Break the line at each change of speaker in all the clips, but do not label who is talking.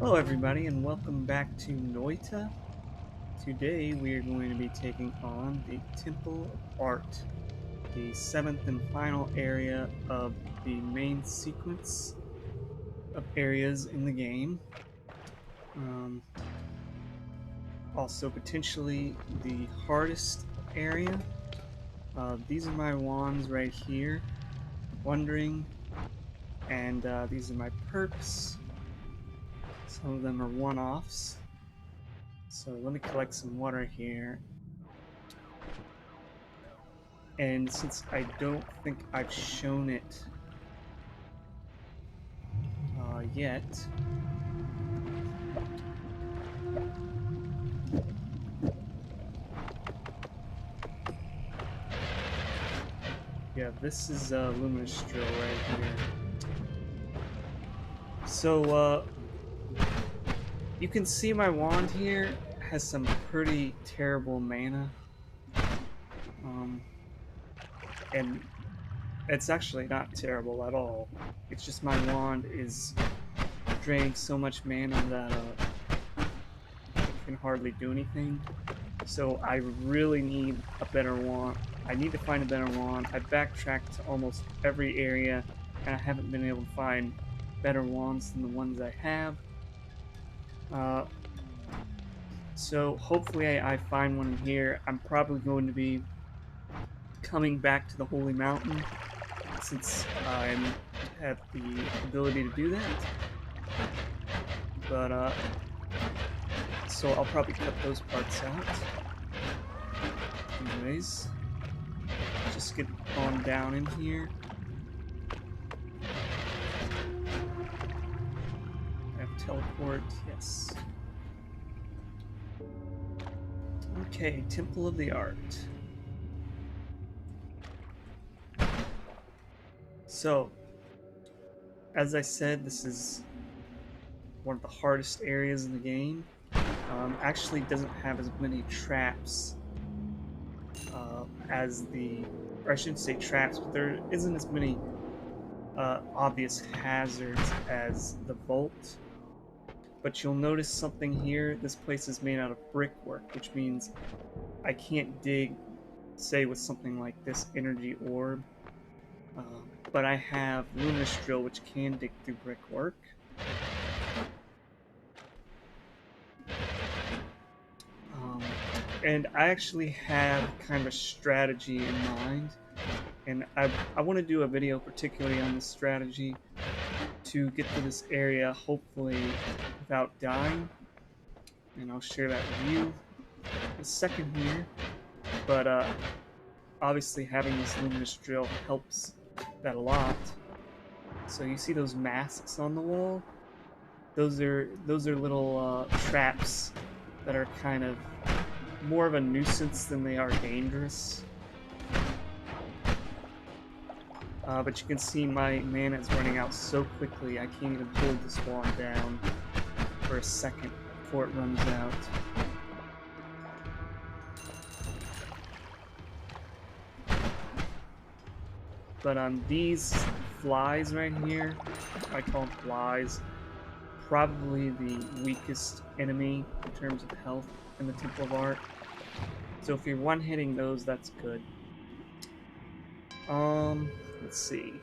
Hello everybody and welcome back to Noita. Today we are going to be taking on the Temple of Art, the seventh and final area of the main sequence of areas in the game. Um, Also potentially the hardest area. These are my wands right here, Wondering, and these are my perks. Some of them are one-offs. So let me collect some water here. And since I don't think I've shown it yet, yeah, this is Luminous Drill right here. So you can see my wand here has some pretty terrible mana, um, and it's actually not terrible at all. It's just my wand is draining so much mana that it can hardly do anything. So I really need a better wand. I need to find a better wand. I backtracked to almost every area, and I haven't been able to find better wands than the ones I have. Uh, so hopefully I find one here. I'm probably going to be coming back to the Holy Mountain since I have the ability to do that. But so I'll probably cut those parts out. Anyways, just get on down in here. I have teleport, yes. Okay, Temple of the Art. So, as I said, this is one of the hardest areas in the game. Actually doesn't have as many traps as the, or I shouldn't say traps, but there isn't as many obvious hazards as the vault. But you'll notice something here. This place is made out of brickwork, which means I can't dig, say, with something like this energy orb. But I have Luminous Drill, which can dig through brickwork. And I actually have kind of a strategy in mind. And I want to do a video particularly on this strategy to get to this area, hopefully without dying. And I'll share that with you in a second here. But obviously having this Luminous Drill helps that a lot. So you see those masks on the wall? Those are little traps that are kind of more of a nuisance than they are dangerous. But you can see my mana is running out so quickly I can't even hold this wand down for a second before it runs out. But these flies right here, I call them flies, probably the weakest enemy in terms of health in the Temple of Art. So if you're one-hitting those, that's good. Let's see.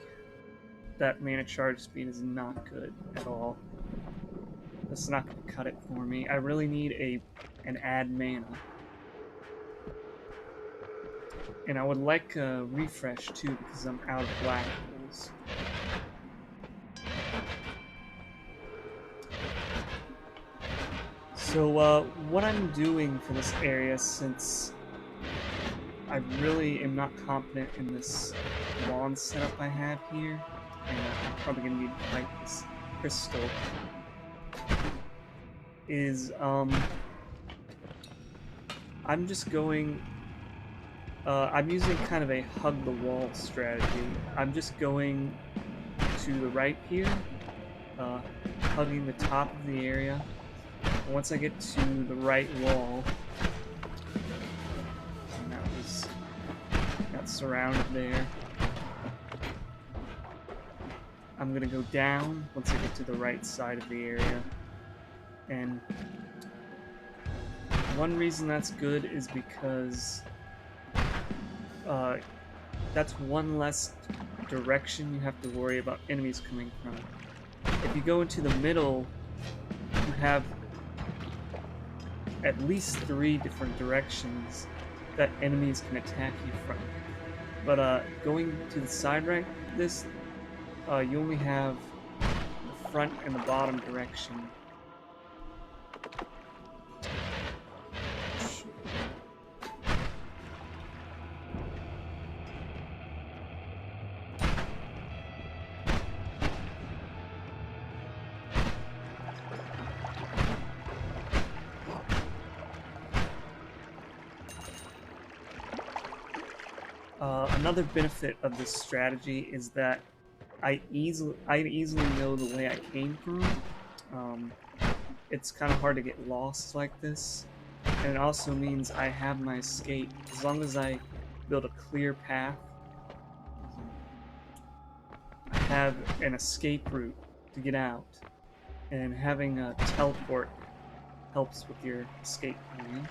That mana charge speed is not good at all. That's not going to cut it for me. I really need an add mana. And I would like a refresh too because I'm out of black holes. So what I'm doing for this area, since I really am not confident in this wand setup I have here, and I'm probably going to need to fight this crystal, is I'm just going, I'm using kind of a hug the wall strategy. I'm just going to the right here, hugging the top of the area. And once I get to the right wall, and got surrounded there, I'm gonna go down once I get to the right side of the area. And one reason that's good is because that's one less direction you have to worry about enemies coming from. If you go into the middle, you have at least 3 different directions that enemies can attack you from. But going to the side right, this you only have the front and the bottom direction. Another benefit of this strategy is that I easily know the way I came from. It's kind of hard to get lost like this, and it also means I have my escape. As long as I build a clear path, I have an escape route to get out, and having a teleport helps with your escape plan.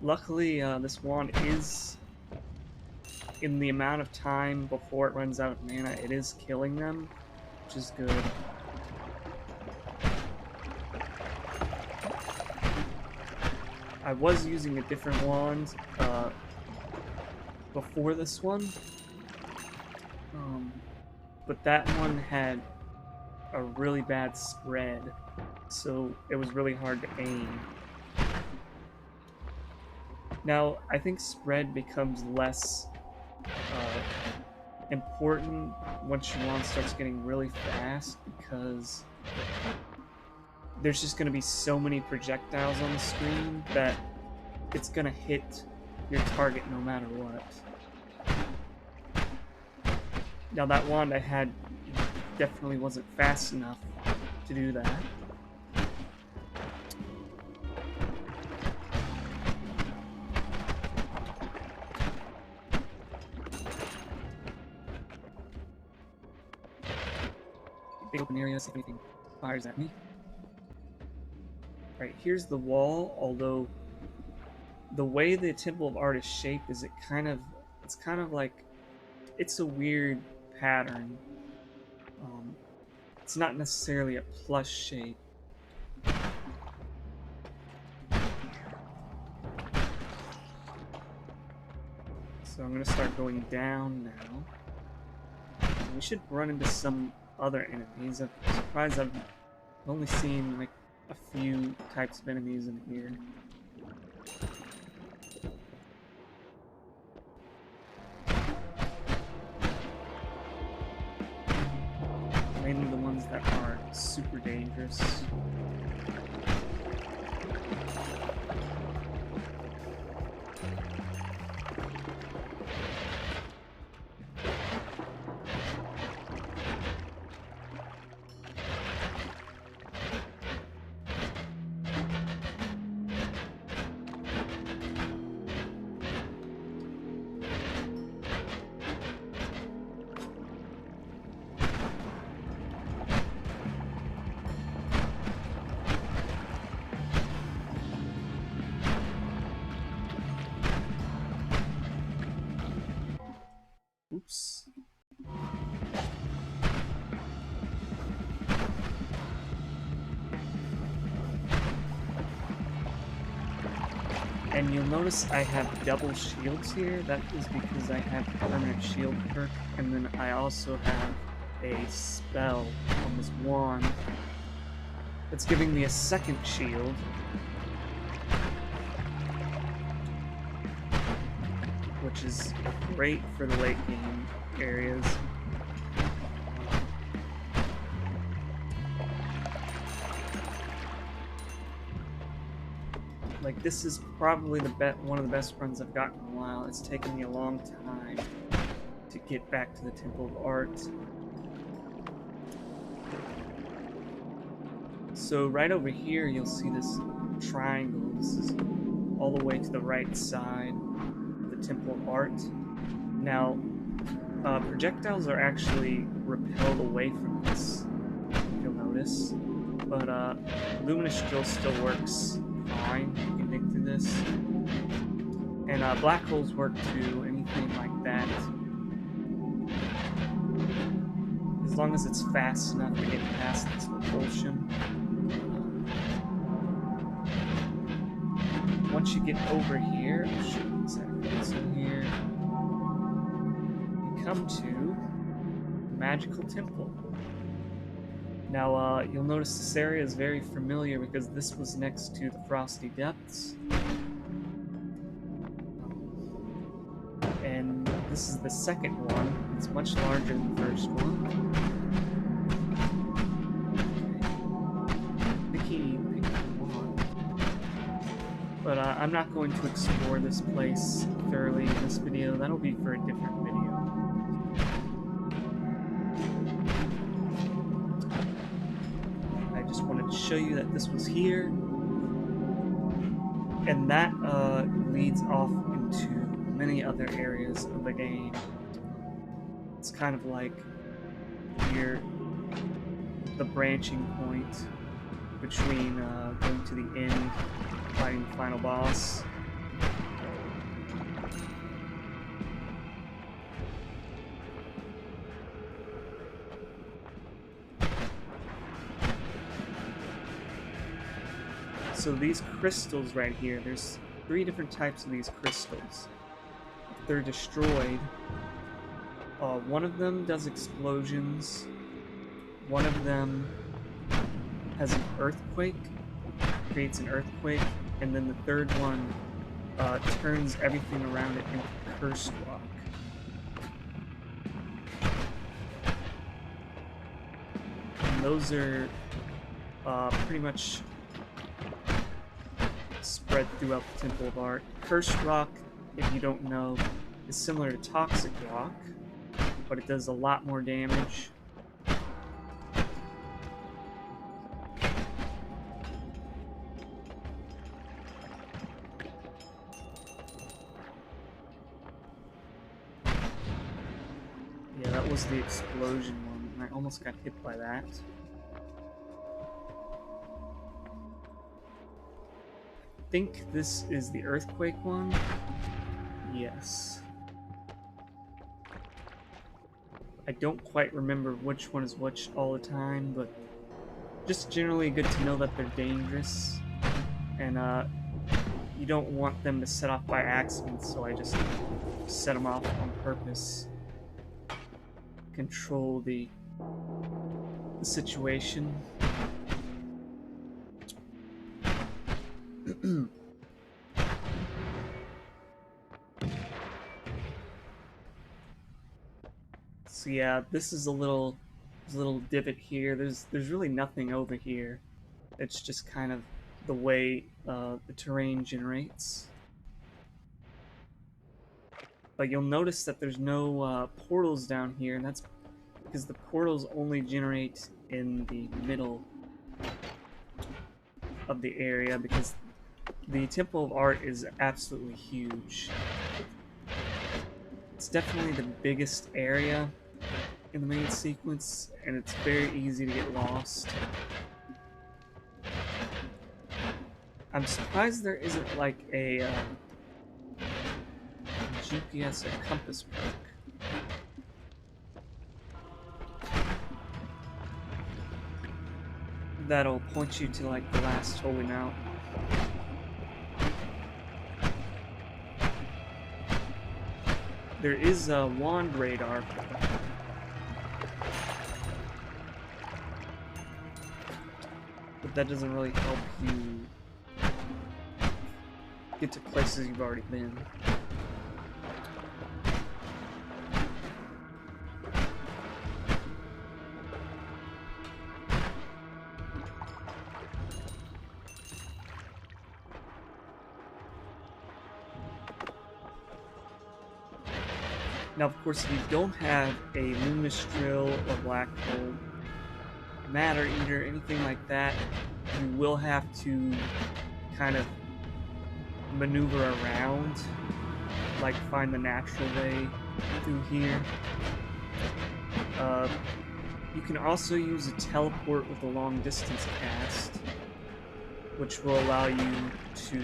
Luckily, this wand is, in the amount of time before it runs out of mana, it is killing them, which is good. I was using a different wand before this one, but that one had a really bad spread, so it was really hard to aim. Now, I think spread becomes less important once your wand starts getting really fast, because there's just going to be so many projectiles on the screen that it's going to hit your target no matter what. Now, that wand I had definitely wasn't fast enough to do that. Big open area, see if anything fires at me. Right, here's the wall, although the way the Temple of Art is shaped is it's kind of like, it's a weird pattern. It's not necessarily a plus shape. So I'm going to start going down now. We should run into some other enemies. I'm surprised I've only seen like a few types of enemies in here. Mainly the ones that are super dangerous. Oops. And you'll notice I have double shields here. That is because I have permanent shield perk, and then I also have a spell on this wand that's giving me a second shield. Which is great for the late game areas. Like, this is probably one of the best runs I've gotten in a while. It's taken me a long time to get back to the Temple of Art. So right over here, you'll see this triangle. This is all the way to the right side of the Temple of Art. Now, projectiles are actually repelled away from this, you'll notice. But Luminous Drill still works fine. You can dig through this. And black holes work too, anything like that. As long as it's fast enough to get past this repulsion. Once you get over here, I'll show you exactly what's in here. You come to Magical Temple. Now, you'll notice this area is very familiar because this was next to the Frosty Depths. And this is the second one. It's much larger than the first one. Pick one. But I'm not going to explore this place thoroughly in this video. That'll be for a different video. Wanted to show you that this was here, and that leads off into many other areas of the game. It's kind of like here, the branching point between going to the end, fighting the final boss. So these crystals right here, there's 3 different types of these crystals. If they're destroyed, one of them does explosions, one of them has an earthquake, creates an earthquake, and then the third one turns everything around it into cursed rock. And those are pretty much spread throughout the Temple of Art. Cursed rock, if you don't know, is similar to toxic rock, but it does a lot more damage. Yeah, that was the explosion one, and I almost got hit by that. I think this is the earthquake one. Yes. I don't quite remember which one is which all the time, but just generally good to know that they're dangerous, and you don't want them to set off by accident, so I just set them off on purpose. Control the situation. So yeah, this is a little divot here. There's really nothing over here. It's just kind of the way the terrain generates. But you'll notice that there's no portals down here, and that's because the portals only generate in the middle of the area, because the Temple of Art is absolutely huge. It's definitely the biggest area in the main sequence, and it's very easy to get lost. I'm surprised there isn't like a GPS or compass perk. That'll point you to like the last holy mountain. There is a wand radar, but that doesn't really help you get to places you've already been. Now, of course, if you don't have a luminous drill or black hole, matter eater, anything like that, you will have to kind of maneuver around, like find the natural way through here. You can also use a teleport with a long distance cast, which will allow you to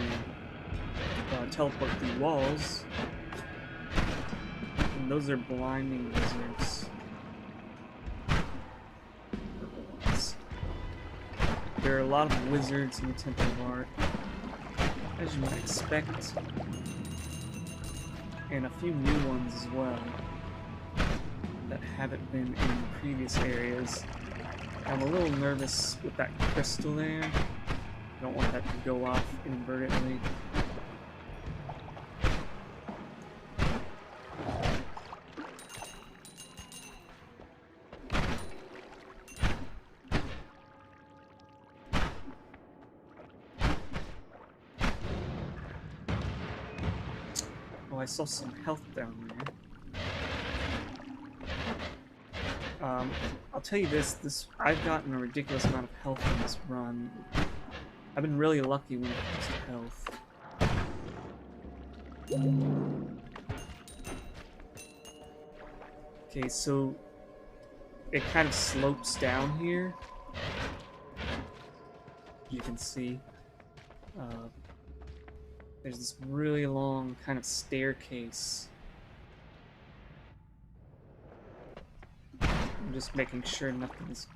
teleport through walls. And those are blinding wizards. There are a lot of wizards in the Temple of Art, as you might expect, and a few new ones as well that haven't been in previous areas. I'm a little nervous with that crystal there. I don't want that to go off inadvertently. Oh, I saw some health down there. I'll tell you this, I've gotten a ridiculous amount of health in this run. I've been really lucky when it comes to health. Okay, so it kind of slopes down here. You can see there's this really long kind of staircase. I'm just making sure nothing's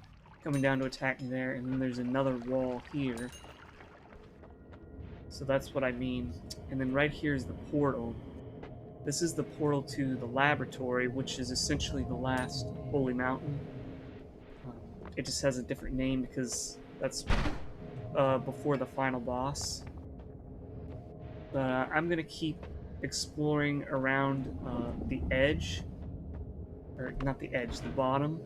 coming down to attack me there, and then there's another wall here. So that's what I mean. And then right here is the portal. This is the portal to the laboratory, which is essentially the last holy mountain. It just has a different name because that's before the final boss. I'm going to keep exploring around the edge. Or not the edge, the bottom.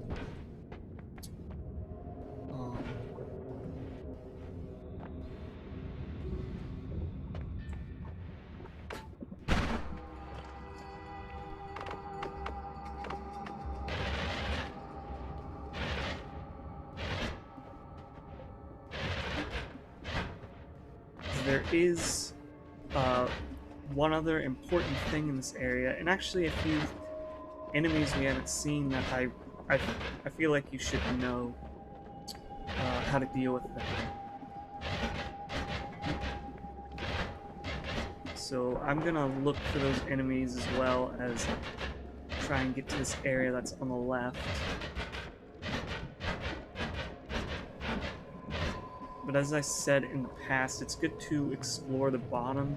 There is one other important thing in this area, and actually a few enemies we haven't seen that I feel like you should know how to deal with them. So I'm gonna look for those enemies as well as try and get to this area that's on the left. But as I said in the past, it's good to explore the bottom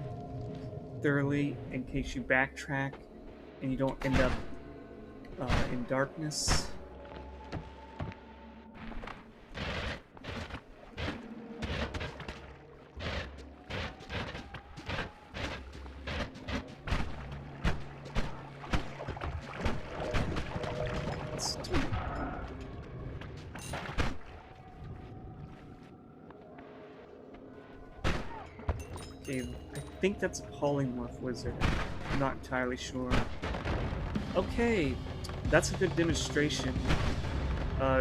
thoroughly in case you backtrack and you don't end up in darkness. Okay, I think that's a polymorph wizard. I'm not entirely sure. Okay, that's a good demonstration.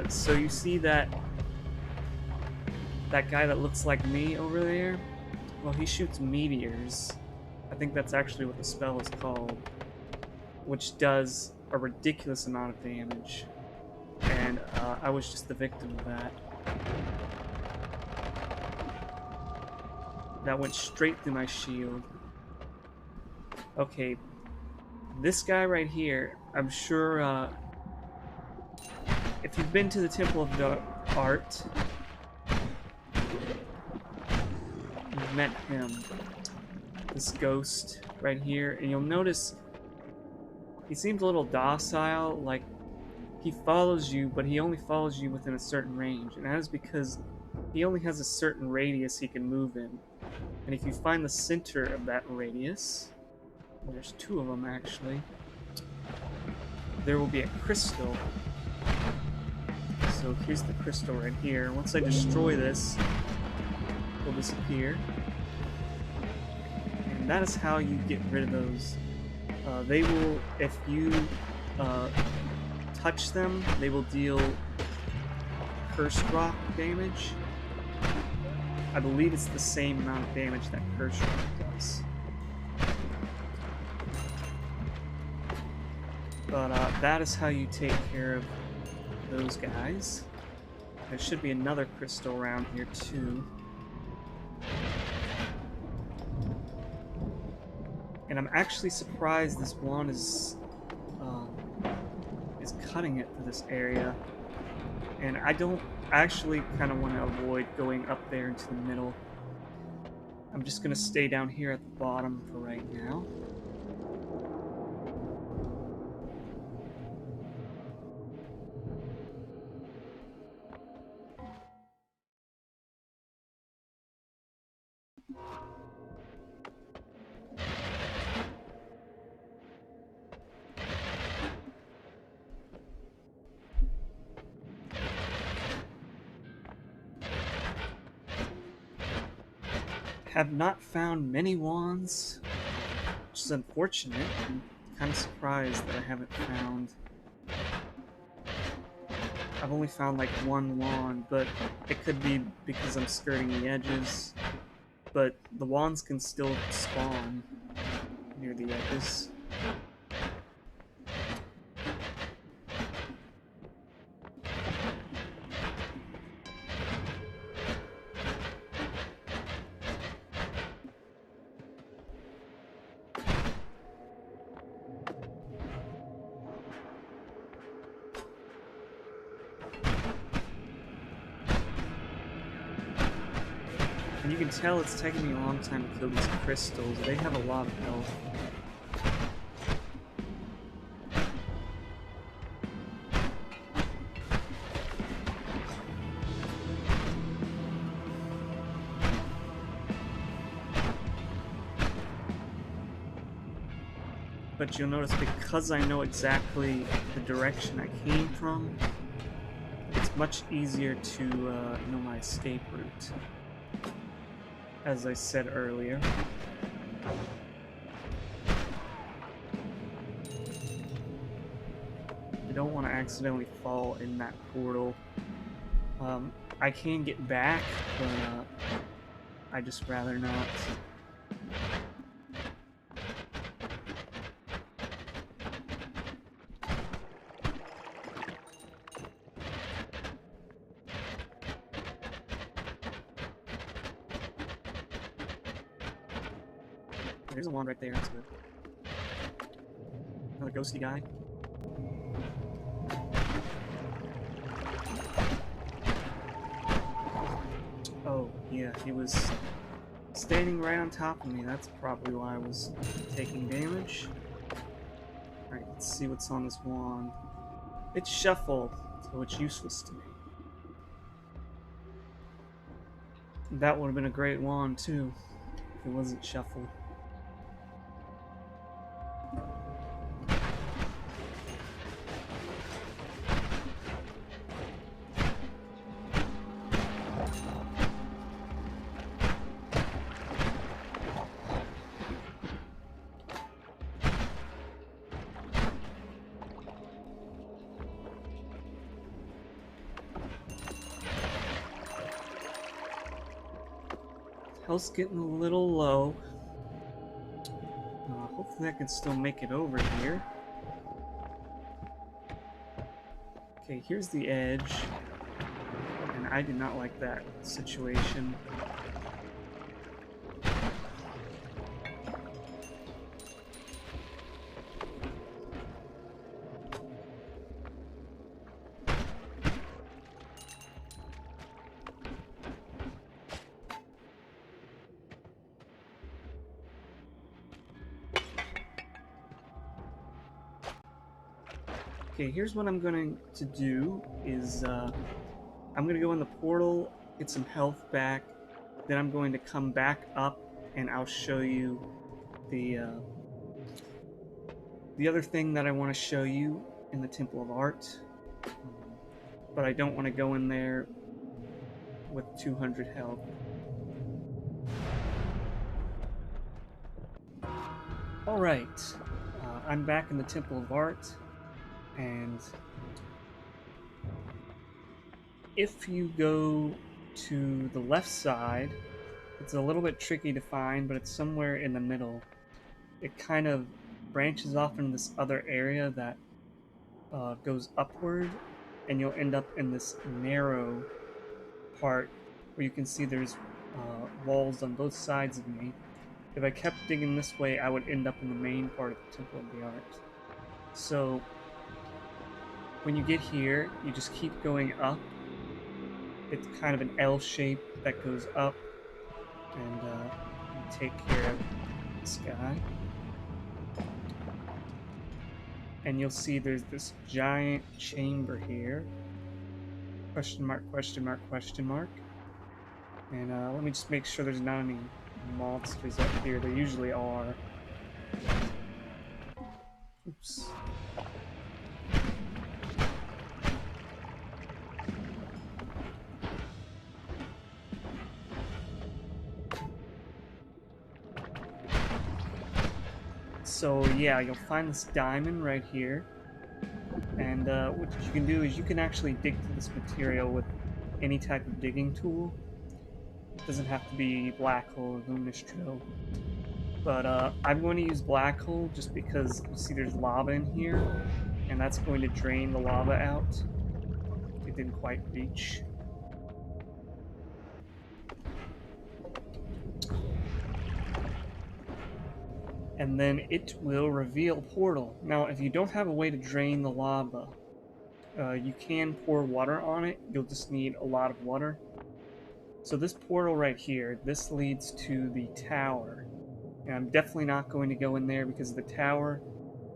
So you see that guy that looks like me over there? Well, he shoots meteors. I think that's actually what the spell is called, which does a ridiculous amount of damage. And I was just the victim of that. That went straight through my shield. Okay, this guy right here, I'm sure if you've been to the Temple of the Art, you've met him. This ghost right here, and you'll notice he seems a little docile, like he follows you, but he only follows you within a certain range, and that is because he only has a certain radius he can move in. And if you find the center of that radius, well, there's two of them actually, there will be a crystal. So here's the crystal right here. Once I destroy this, it will disappear. And that is how you get rid of those They will, if you touch them, they will deal Cursed Rock damage. I believe it's the same amount of damage that Cursed Rock does. But that is how you take care of those guys. There should be another crystal around here too. And I'm actually surprised this wand is cutting it to this area. And I actually kind of want to avoid going up there into the middle. I'm just going to stay down here at the bottom for right now. Have not found many wands, which is unfortunate. I'm kind of surprised that I haven't found... I've only found like one wand, but it could be because I'm skirting the edges. But the wands can still spawn near the edges. And you can tell it's taking me a long time to kill these crystals. They have a lot of health. But you'll notice because I know exactly the direction I came from, it's much easier to know my escape route. As I said earlier. I don't want to accidentally fall in that portal. I can get back, but I just rather not. There's a wand right there, that's good. Another ghosty guy. Oh, yeah, he was standing right on top of me. That's probably why I was taking damage. Alright, let's see what's on this wand. It's shuffle, so it's useless to me. That would have been a great wand, too, if it wasn't shuffle. Health's getting a little low. Hopefully I can still make it over here. Okay, here's the edge. And I do not like that situation. Okay, here's what I'm going to do is I'm going to go in the portal, get some health back, then I'm going to come back up and I'll show you the other thing that I want to show you in the Temple of Art. But I don't want to go in there with 200 health. Alright, I'm back in the Temple of Art, and if you go to the left side, it's a little bit tricky to find, but it's somewhere in the middle. It kind of branches off into this other area that goes upward, and you'll end up in this narrow part where you can see there's walls on both sides of me. If I kept digging this way, I would end up in the main part of the Temple of the Art. So when you get here, you just keep going up. It's kind of an L shape that goes up, and you take care of this guy. And you'll see there's this giant chamber here. Question mark, question mark, question mark. And let me just make sure there's not any monsters up here. There usually are. Oops. So yeah, you'll find this diamond right here. And what you can do is you can actually dig through this material with any type of digging tool. It doesn't have to be black hole or luminous drill. But I'm going to use black hole just because you see there's lava in here, and that's going to drain the lava out. It didn't quite reach. And then it will reveal portal. Now, if you don't have a way to drain the lava, you can pour water on it. You'll just need a lot of water. So this portal right here, this leads to the tower. And I'm definitely not going to go in there because the tower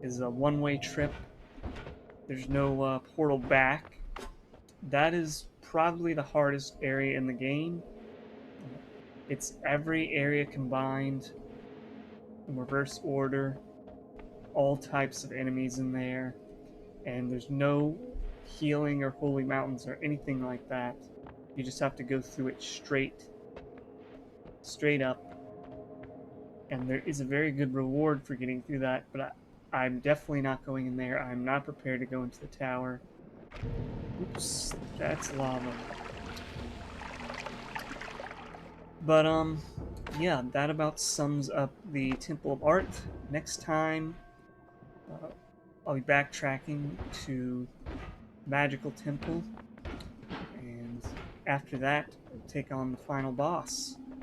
is a one-way trip. There's no portal back. That is probably the hardest area in the game. It's every area combined in reverse order. All types of enemies in there. And there's no healing or holy mountains or anything like that. You just have to go through it straight up. And there is a very good reward for getting through that, but I'm definitely not going in there. I'm not prepared to go into the tower. Oops, that's lava. But, yeah, that about sums up the Temple of Art. Next time, I'll be backtracking to Magical Temple, and after that, I'll take on the final boss.